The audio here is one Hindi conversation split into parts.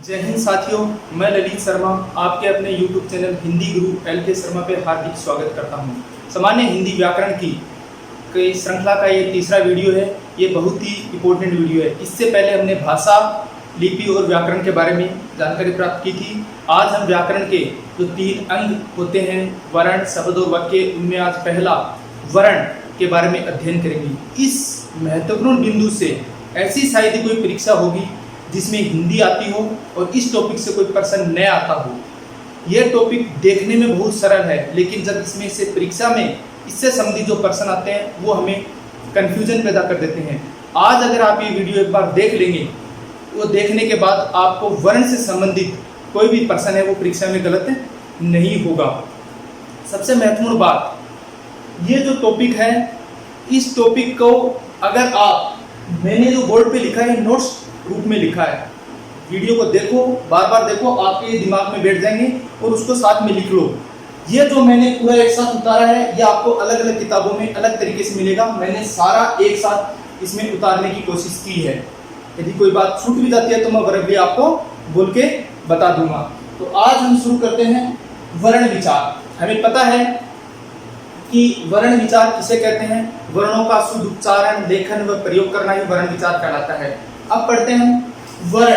जय हिंद साथियों, मैं ललित शर्मा आपके अपने YouTube चैनल हिंदी गुरु LK शर्मा पे हार्दिक स्वागत करता हूँ। सामान्य हिंदी व्याकरण की श्रृंखला का ये तीसरा वीडियो है। ये बहुत ही इम्पोर्टेंट वीडियो है। इससे पहले हमने भाषा, लिपि और व्याकरण के बारे में जानकारी प्राप्त की थी। आज हम व्याकरण के जो 3 अंग होते हैं, वर्ण, शब्द और वाक्य, उनमें आज पहला वर्ण के बारे में अध्ययन करेंगे। इस महत्वपूर्ण बिंदु से ऐसी शायद कोई परीक्षा होगी जिसमें हिंदी आती हो और इस टॉपिक से कोई प्रश्न न आता हो। यह टॉपिक देखने में बहुत सरल है, लेकिन जब इसमें से परीक्षा में इससे संबंधित जो प्रश्न आते हैं वो हमें कन्फ्यूजन पैदा कर देते हैं। आज अगर आप ये वीडियो एक बार देख लेंगे, वो देखने के बाद आपको वर्ण से संबंधित कोई भी प्रश्न है वो परीक्षा में गलत नहीं होगा। सबसे महत्वपूर्ण बात, ये जो टॉपिक है, इस टॉपिक को अगर मैंने जो बोर्ड पे लिखा है नोट्स रूप में लिखा है, वीडियो को देखो, बार बार देखो, आपके दिमाग में बैठ जाएंगे और उसको साथ में लिख लो। ये जो मैंने पूरा एक साथ उतारा है, ये आपको अलग अलग किताबों में अलग तरीके से मिलेगा। मैंने सारा एक साथ इसमें उतारने की कोशिश की है। यदि कोई बात छूट भी जाती है तो मैं बराबर आपको बोल के बता दूंगा। तो आज हम शुरू करते हैं वर्ण विचार। हमें पता है कि वर्ण विचार किसे कहते हैं। वर्णों का शुद्ध उच्चारण, लेखन व प्रयोग करना ही वर्ण विचार कहलाता है। अब पढ़ते हैं वर्ण।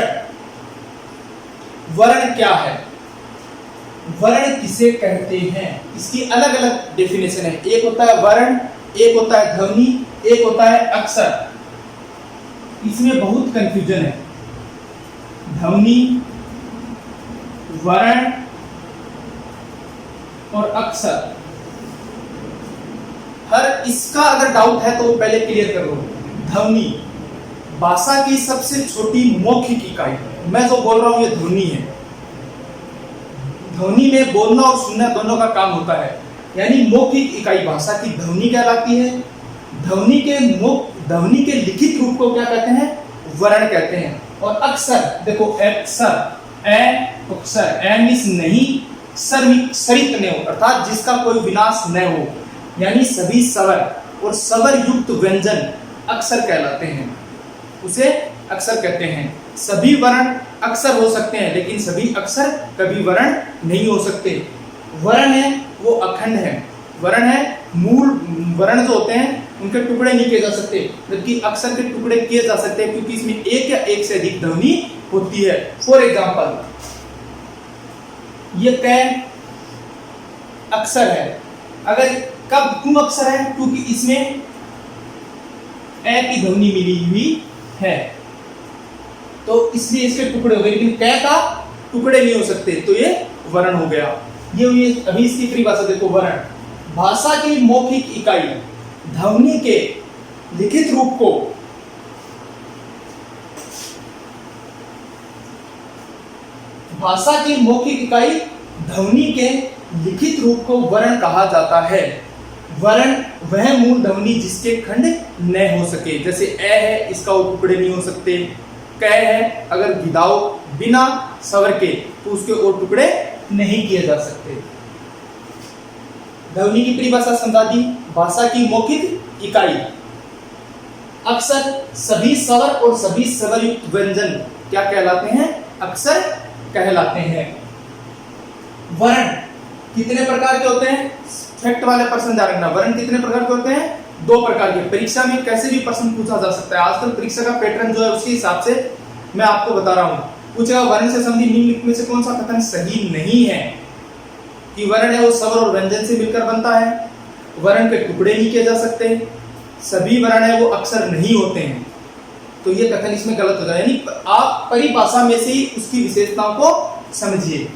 वर्ण क्या है, वर्ण किसे कहते हैं, इसकी अलग अलग डेफिनेशन है। एक होता है वर्ण, एक होता है ध्वनि, एक होता है अक्षर। इसमें बहुत कंफ्यूजन है। ध्वनि, वर्ण और अक्षर, हर इसका अगर डाउट है तो पहले क्लियर कर लो। ध्वनि भाषा की सबसे छोटी मौखिक इकाई, मैं जो बोल रहा हूं ये ध्वनि है। ध्वनि में बोलना और सुनना दोनों का काम होता है, यानी मौखिक इकाई भाषा की ध्वनि कहलाती है। ध्वनि के लिखित रूप को क्या कहते हैं, वर्ण कहते हैं। और अक्षर, देखो अक्षर, अक्षर, मीन्स नहीं, सरित न हो, अर्थात जिसका कोई विनाश न हो, यानी सभी स्वर और स्वर युक्त व्यंजन अक्षर कहलाते हैं, उसे अक्षर कहते हैं। सभी वर्ण अक्षर हो सकते हैं, लेकिन सभी अक्षर कभी वर्ण नहीं हो सकते। वर्ण है वो अखंड है, वर्ण है मूल। वर्ण जो होते हैं उनके टुकड़े नहीं किए जा सकते, जबकि अक्षर के टुकड़े किए जा सकते हैं, क्योंकि इसमें एक या एक से अधिक ध्वनि होती है। फॉर एग्जाम्पल, ये क अक्षर है। अगर कब क्यों अक्षर है, क्योंकि इसमें ए की ध्वनि मिली हुई है, तो इसलिए इसके टुकड़े हो गए, लेकिन क का टुकड़े नहीं हो सकते, तो ये वर्ण हो गया। ये अभी इसकी परिभाषा देखो। वर्ण भाषा की मौखिक इकाई, ध्वनि के लिखित रूप को भाषा की मौखिक इकाई ध्वनि के लिखित रूप को वर्ण कहा जाता है। वर्ण वह मूल ध्वनि जिसके खंड न हो सके, जैसे ए है, इसका टुकड़े नहीं हो सकते। क है, अगर बिना स्वर के, तो उसके और टुकड़े नहीं किए जा सकते। ध्वनि की परिभाषा समझा दी। भाषा की मौखिक इकाई, अक्षर सभी स्वर और सभी स्वर युक्त व्यंजन क्या कहलाते हैं, अक्षर कहलाते हैं। वर्ण कितने प्रकार के होते हैं, फैक्ट वाले प्रश्न ध्यान रखना। वर्ण कितने प्रकार के होते हैं, 2 प्रकार के। परीक्षा में कैसे भी प्रश्न पूछा जा सकता है। आजकल परीक्षा का पैटर्न जो है उसके हिसाब से मैं आपको बता रहा हूं। पूछेगा वर्ण से संबंधित निम्नलिखित में से कौन सा कथन सही नहीं है, कि वर्ण है वो स्वर और व्यंजन से मिलकर बनता है, वर्ण के टुकड़े नहीं किए जा सकते, सभी वर्ण है वो अक्षर नहीं होते हैं, तो ये कथन इसमें गलत हो जाए। यानी आप परिभाषा में से ही उसकी विशेषताओं को समझिए।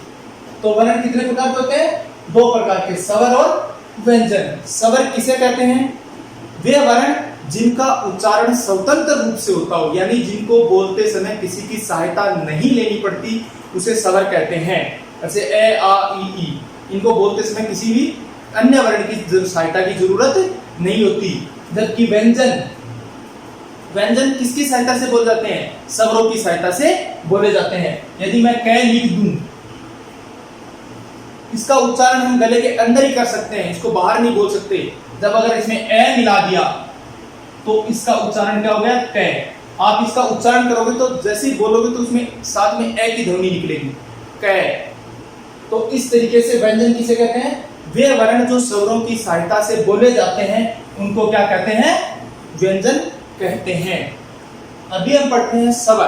तो वर्ण कितने प्रकार के होते हैं, 2 प्रकार के, स्वर और व्यंजन। स्वर किसे कहते हैं, वे वर्ण जिनका उच्चारण स्वतंत्र रूप से होता हो, यानी जिनको बोलते समय किसी की सहायता नहीं लेनी पड़ती, उसे स्वर कहते हैं। जैसे ए, आ, ई, इनको बोलते समय किसी भी अन्य वर्ण की सहायता की जरूरत नहीं होती। जबकि व्यंजन किसकी सहायता से बोले जाते हैं, स्वरों की सहायता से बोले जाते हैं। यदि मैं क लिख दूं, इसका उच्चारण हम गले के अंदर ही कर सकते हैं, इसको बाहर नहीं बोल सकते। जब अगर इसमें ए मिला दिया तो इसका उच्चारण क्या हो गया, क। आप इसका उच्चारण करोगे तो जैसे ही बोलोगे तो उसमें साथ में ए की ध्वनि निकलेगी, कै। तो इस तरीके से व्यंजन किसे कहते हैं? वे वर्ण जो स्वरों की सहायता से बोले जाते हैं उनको क्या कहते हैं? व्यंजन कहते हैं। अभी हम पढ़ते हैं स्वर।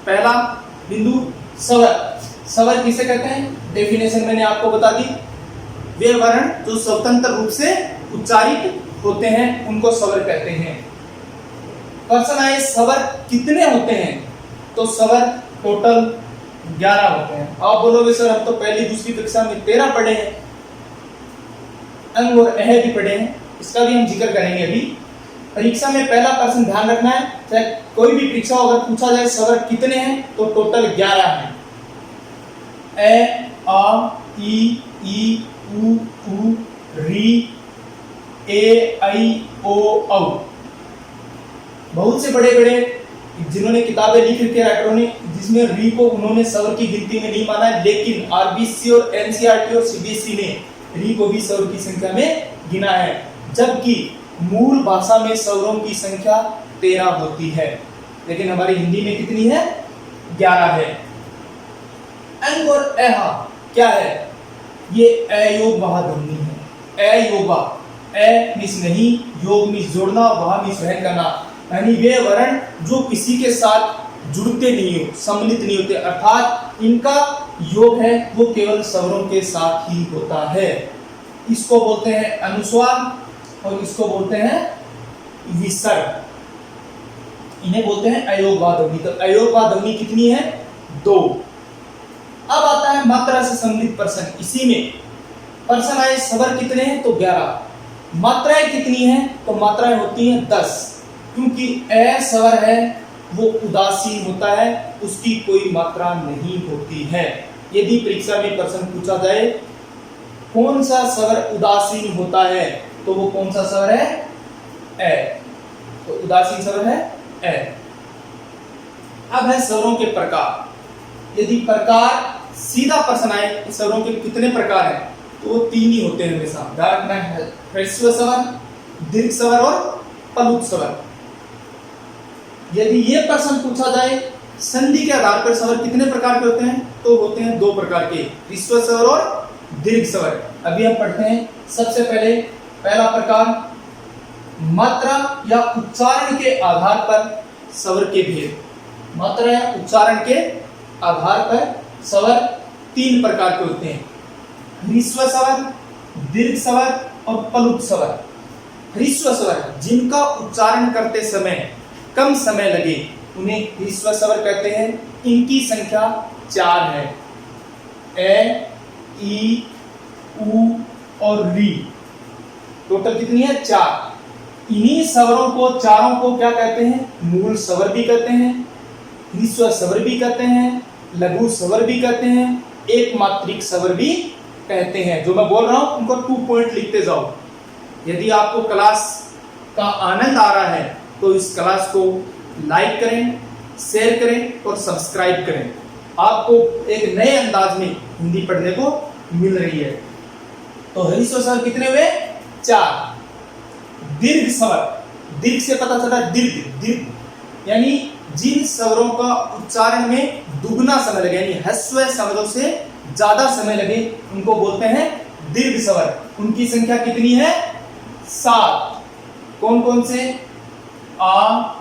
पहला बिंदु स्वर। स्वर किसे कहते हैं? डेफिनेशन मैंने आपको बता दी। वे वर्ण जो स्वतंत्र रूप से उच्चारित होते हैं उनको स्वर कहते हैं। प्रश्न आए स्वर कितने होते हैं? तो स्वर टोटल 11 होते हैं। आप बोलोगे सर हम तो पहली दूसरी कक्षा में 13 पढ़े हैं, अंग और अह भी पढ़े हैं, इसका भी हम जिक्र करेंगे अभी। परीक्षा में पहला प्रश्न ध्यान रखना है, चाहे कोई भी परीक्षा अगर पूछा जाए स्वर कितने हैं तो टोटल 11 हैं। ए, आ, ई, उ, री, ए, ऐ, ओ, औ। बहुत से बड़े बड़े जिन्होंने किताबें लिख रखी है राइटरों ने, जिसमें री को उन्होंने स्वर की गिनती में नहीं माना है, लेकिन आरबीसी और एनसीईआरटी और सीबीएसई ने री को भी स्वर की संख्या में गिना है, जबकि मूल भाषा में स्वरों की संख्या 13 होती है, लेकिन हमारी हिंदी में कितनी है? 11 है। अंग और अह क्या है? ये अयोग वहा ध्वनि है। अयोगा, अ मिस नहीं, योग मिस जोड़ना, वहा मिस वह करना, यानी वे वर्ण जो किसी के साथ जुड़ते नहीं हो, सम्मिलित नहीं होते, अर्थात इनका योग है वो केवल स्वरों के साथ ही होता है। इसको बोलते हैं अनुस्वार और इसको बोलते हैं विसर्ग। इन्हें बोलते हैं अयोगवा ध्वनि। तो अयोगवा ध्वनि कितनी है? 2। अब आता है मात्रा से सम्मिलित प्रश्न। इसी में प्रश्न आए स्वर कितने हैं? तो 11। मात्राएं कितनी हैं? तो मात्राएं होती हैं 10, क्योंकि ए स्वर है वो उदासीन होता है, उसकी कोई मात्रा नहीं होती है। यदि परीक्षा में प्रश्न पूछा जाए कौन सा स्वर उदासीन होता है तो वो कौन सा स्वर है? ए। तो उदासीन स्वर है ए। अब है स्वरों के प्रकार। यदि प्रकार सीधा प्रश्न आए स्वरों के कितने प्रकार हैं तो वो 3 ही होते हैं हमेशा। ध्यान रखना है, ह्रस्व स्वर, दीर्घ स्वर और प्लुत स्वर। यदि ये प्रश्न पूछा जाए संधि के आधार पर स्वर कितने प्रकार के होते हैं तो होते हैं 2 प्रकार के, ह्रस्व स्वर और दीर्घ स्वर। अभी हम पढ़ते हैं। सबसे पहले पहला प्रकार, मात्रा या उच्चारण के आधार पर स्वर के भेद। मात्रा या उच्चारण के आधार पर स्वर 3 प्रकार के होते हैं, ह्रस्व स्वर, दीर्घ स्वर और प्लुत स्वर। ह्रस्व स्वर जिनका उच्चारण करते समय कम समय लगे उन्हें ह्रस्व स्वर कहते हैं। इनकी संख्या 4 है, ए, ई, उ और री। टोटल कितनी है? 4। इन्हीं स्वरों को चारों को क्या कहते हैं? मूल स्वर भी कहते हैं, ह्रस्व स्वर भी कहते हैं, लघु स्वर भी कहते हैं, एक मात्रिक स्वर भी कहते हैं। जो मैं बोल रहा हूं उनको 2 पॉइंट लिखते जाओ। यदि आपको क्लास का आनंद आ रहा है तो इस क्लास को लाइक करें, शेयर करें और सब्सक्राइब करें। आपको एक नए अंदाज में हिंदी पढ़ने को मिल रही है। तो ह्रस्व स्वर कितने हुए? 4। दीर्घ स्वर, दीर्घ से पता चला दीर्घ, दीर्घ यानी जिन स्वरों का उच्चारण में दुगना समय लगे, यानी ह्रस्व शब्दों से ज्यादा समय लगे, उनको बोलते हैं दीर्घ स्वर। उनकी संख्या कितनी है? 7। कौन कौन से? आ,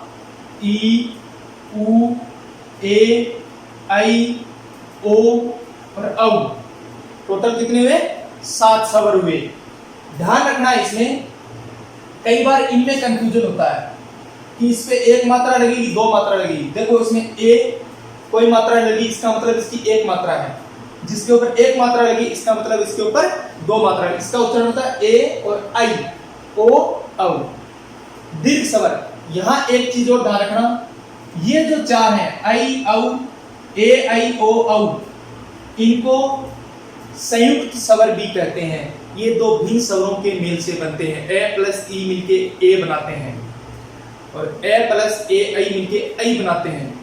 ई, उ, ए, ऐ, ओ और औ। टोटल कितने हुए? 7 स्वर हुए। ध्यान रखना है, इसमें कई बार इनमें कंफ्यूजन होता है कि इस पे 1 मात्रा लगेगी 2 मात्रा लगेगी। देखो इसमें ए कोई मात्रा लगी इसका मतलब इसकी 1 मात्रा है, जिसके ऊपर 1 मात्रा लगी इसका मतलब इसके ऊपर 2 मात्रा है। इसका उच्चारण होता है ए और आई, ओ, औ। दीर्घ स्वर, यहां एक चीज और ध्यान रखना, ये जो 4 हैं आई, औ, ए, ऐ, ओ, औ, इनको संयुक्त स्वर भी कहते हैं। ये 2 भिन्न स्वरों के मेल से बनते हैं। ए प्लस ई मिलके ए बनाते हैं और ए प्लस ए ऐ मिलके ऐ बनाते हैं।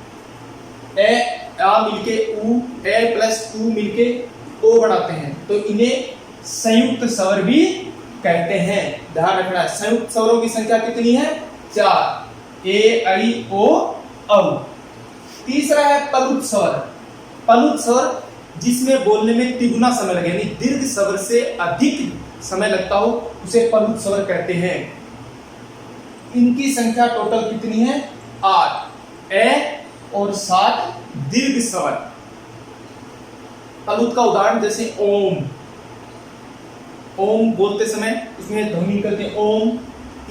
ए आ मिलके उ, ए प्लस उ मिलके ओ बनाते हैं। तो इन्हें संयुक्त स्वर भी कहते हैं। ध्यान रखना है, संयुक्त स्वरों की संख्या कितनी है? 4, ए, ऐ, ओ औ। तीसरा है पलुत स्वर। पलुत स्वर जिसमें बोलने में तिगुना समय लगे, यानी दीर्घ स्वर से अधिक समय लगता हो, उसे पलुत स्वर कहते हैं। इनकी संख्या टोटल कितनी है? 8 ए और 7 दीर्घ स्वर। पलुत का उदाहरण जैसे ओम। ओम बोलते समय उसमें ध्वनि निकलती है ओम।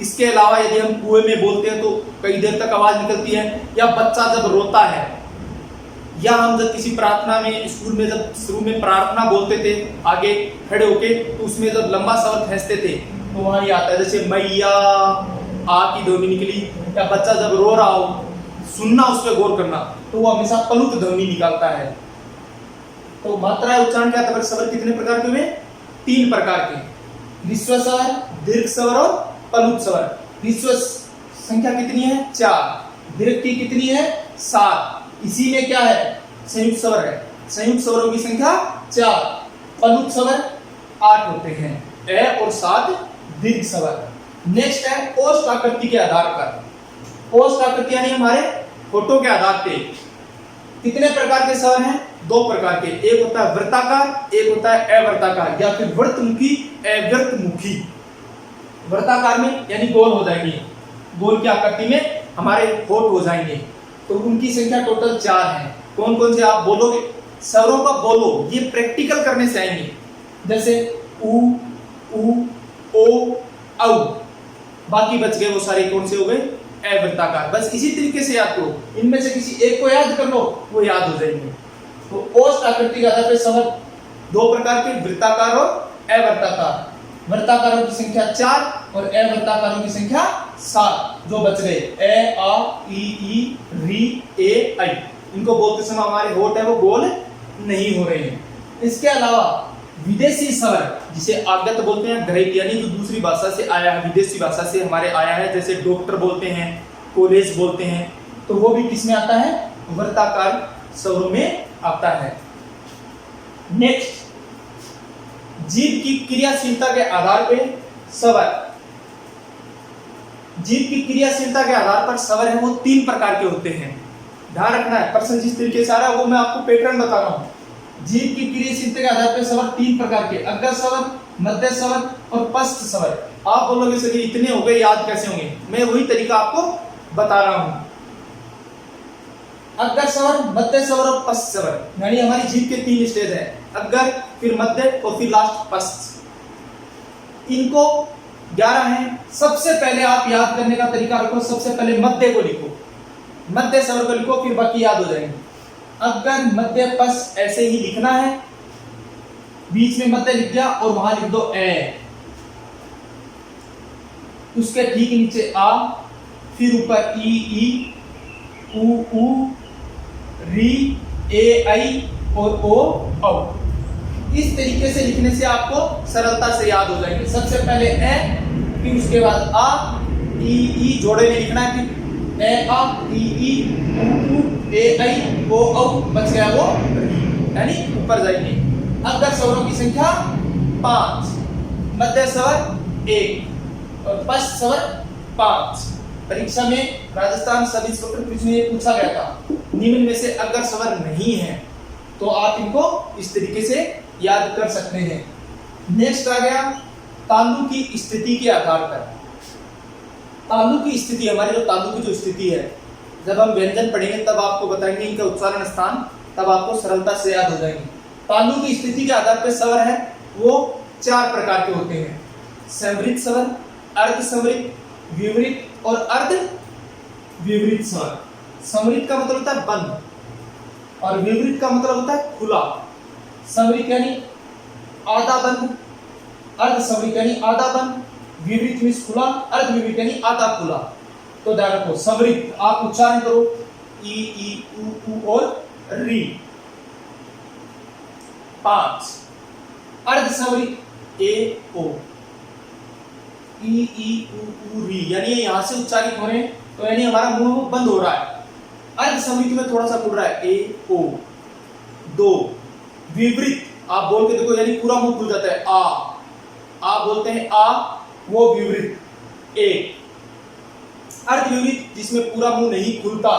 इसके अलावा यदि हम कुएं में बोलते हैं तो कई देर तक आवाज निकलती है, या बच्चा जब रोता है, या हम जब किसी प्रार्थना में स्कूल में जब शुरू में प्रार्थना बोलते थे आगे खड़े होके, तो उसमें जब लंबा स्वर खींचते थे तो वहां ये आता है जैसे मैया आ की ध्वनि निकली, या बच्चा जब रो रहा हो सुनना, उस पर गौर करना, तो वो हमेशा पलुत ध्वनि निकालता है। तो मात्रा उच्चारण क्या था? स्वर कितने प्रकार के हुए? 3 प्रकार के, ह्रस्व स्वर, दीर्घ स्वर और पलुत स्वर। ह्रस्व संख्या कितनी है? 4। दीर्घ की कितनी है? 7। इसी में क्या है? संयुक्त स्वर है। संयुक्त स्वरों की संख्या 4। पलुत स्वर 8 होते हैं, ए और 7 दीर्घ स्वर। नेक्स्ट है ओष्ठ आकृति के आधार पर। ओष्ठ आकृति यानी हमारे होठों के आधार पे कितने प्रकार के स्वर हैं? 2 प्रकार के। एक होता है वृत्ताकार, एक होता है अवृत्ताकार, या फिर वृत्तमुखी, अवृत्तमुखी। वृत्ताकार में यानी गोल हो जाएंगे, गोल की आकृति में हमारे होठ हो जाएंगे, तो उनकी संख्या टोटल 4 है। कौन कौन से आप बोलोगे? स्वरों का बोलो, ये प्रैक्टिकल करने से आएंगे, जैसे उ, ओ, औ। बाकी बच गए वो सारे कौन से हो गए? अवृत्ताकार। बस इसी तरीके से याद करो, इनमें से किसी एक को याद कर लो, वो याद हो जाएंगे। तो ओष्ठ आकृति के आधार पर स्वर 2 प्रकार के, वृत्ताकार और अवृत्ताकार। वृत्ताकारों की संख्या 4 और अवृत्ताकारों की संख्या 7। जो बच गए ए, आ, ई, री, ए, आई, इनको बोलते समय हमारे होठ है वो गोल नहीं हो रहे हैं। इसके अलावा विदेशी स्वर, जिसे आगत बोलते हैं, ग्रहित यानी जो दूसरी भाषा से आया है, विदेशी भाषा से हमारे आया है, जैसे डॉक्टर बोलते हैं, कॉलेज बोलते हैं, तो वो भी किसमें आता है? वृत्ताकार स्वरों में आता है। नेक्स्ट, जीभ की क्रियाशीलता के आधार पर स्वर। जीभ की क्रियाशीलता के आधार पर स्वर है वो 3 प्रकार के होते हैं। ध्यान रखना है, प्रश्न जिस तरीके से आ रहा है वो मैं आपको पैटर्न बता रहा हूं। जीभ की क्रियाशीलता के आधार पर स्वर 3 प्रकार के, अग्र स्वर, मध्य स्वर और पश्च स्वर। आप बोलोगे सर ये इतने हो गए, याद कैसे होंगे? मैं वही तरीका आपको बता रहा हूं। अग्र स्वर, मध्य स्वर और पश्च स्वर, यानी हमारी जीभ के 3 स्टेज हैं, अग्र, फिर मध्य और फिर लास्ट पश्च। इनको 11 हैं। सबसे पहले आप याद करने का तरीका रखो, सबसे पहले मध्य को लिखो, मध्य स्वर को लिखो, फिर बाकी याद हो जाएंगे। अग्र, मध्य, पश्च ऐसे ही लिखना है, बीच में मध्य लिख दिया और वहां लिख दो ए, उसके ठीक नीचे आ, फिर ऊपर ई, उ, री, ए, आई और ओ, औ। इस तरीके से लिखने से आपको सरलता से याद हो जाएंगे। सबसे पहले ए, फिर उसके बाद आ, ई जोड़े में लिखना है, फिर ए, आ, ई, उ, ए, आई, ओ, औ, बच गया वो यानी ऊपर जाएंगे। अग्र स्वरों की संख्या 5, मध्य स्वर 1 और पश्च स्वर 5। परीक्षा में राजस्थान सब इंस्पेक्टर क्विज में ये पूछा गया था, निम्न में से अग्र स्वर नहीं है, तो आप इनको इस तरीके से याद कर सकते हैं। नेक्स्ट आ गया तालु की स्थिति के आधार पर। तालु की स्थिति, हमारी जो तालु की जो स्थिति है, जब हम व्यंजन पढ़ेंगे तब आपको बताएंगे इनका उच्चारण स्थान, तब आपको सरलता से याद हो जाएंगे। तालु की स्थिति के आधार पर स्वर है वो 4 प्रकार के होते हैं, संवृत स्वर, अर्ध संवृत, विवृत और अर्ध विवृत स्वर। संवृत का मतलब होता है बंद और विवृत का मतलब होता है खुला। संवृत यानी आधा बंद, अर्ध संवृत यानी आधा बंद, विवृत मीन्स खुला, अर्ध विवृत यानी आधा खुला। तो ध्यान रखो, संवृत आप उच्चारण करो ई, उ और री। 5 अर्ध संवृत ए, ओ, ई, उ, री, यानी यहां से उच्चारित हो रहे हैं, तो यानी हमारा मुंह बंद हो रहा है। अर्ध संवृत में थोड़ा सा खुल रहा है, ए, ओ। 2 विवृत, आप बोल के देखो, यानी पूरा मुंह खुल जाता है, आ, आप बोलते हैं आ, वो विवृत। 1 अर्ध विवृत, जिसमें पूरा मुंह नहीं खुलता,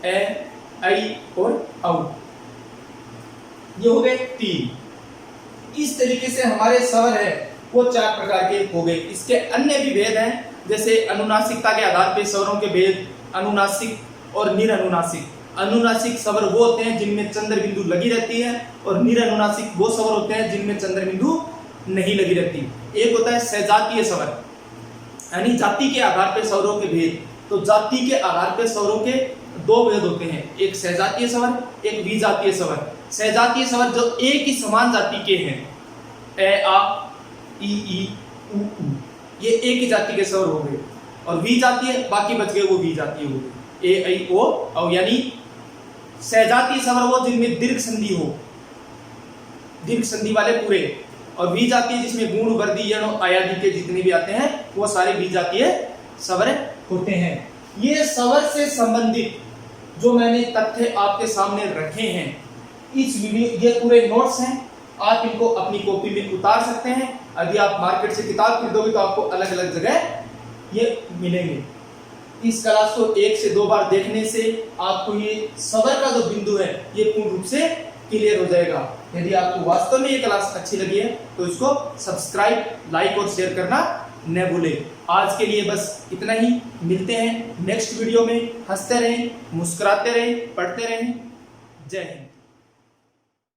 ए, आई और औ। ये हो गए 3। इस तरीके से हमारे स्वर है वो 4 प्रकार के हो गए। इसके अन्य भी भेद हैं, जैसे अनुनासिकता के आधार पर स्वरों के भेद, अनुनासिक और निरनुनासिक। अनुनासिक स्वर वो होते हैं जिनमें चंद्र बिंदु लगी रहती है, और निरनुनासिक वो स्वर होते हैं जिनमें चंद्र बिंदु नहीं लगी रहती। एक होता है सजातीय स्वर, यानी जाति के आधार पर स्वरों के भेद। तो जाति के आधार पर स्वरों के 2 भेद होते हैं, एक सहजातीय स्वर, एक विजातीय स्वर। सहजातीय स्वर जो एक ही समान जाति के हैं, ए, आ, ई, उ, ये एक ही जाति के स्वर हो गए। और विजातीय बाकी बच गए, वो विजातीय हो गए, ए, आई, ओ, औ। यानी सहजातीय स्वर वो जिनमें दीर्घ संधि हो, दीर्घ संधि वाले पूरे। और विजातीय जिसमें गुण, वर्दी, यण, आयादी के जितने भी आते हैं वो सारे विजातीय स्वर होते हैं। ये स्वर से संबंधित जो मैंने तथ्य आपके सामने रखे हैं, इस वीडियो, ये पूरे नोट्स हैं, आप इनको अपनी कॉपी में उतार सकते हैं। यदि आप मार्केट से किताब खरीदोगे तो आपको अलग अलग जगह ये मिलेंगे। इस क्लास को 1 से 2 बार देखने से आपको ये स्वर का जो बिंदु है ये पूर्ण रूप से क्लियर हो जाएगा। यदि आपको वास्तव में ये क्लास अच्छी लगी है तो इसको सब्सक्राइब, लाइक और शेयर करना न भूलें। आज के लिए बस इतना ही। मिलते हैं नेक्स्ट वीडियो में। हंसते रहें, मुस्कुराते रहें, पढ़ते रहें। जय हिंद।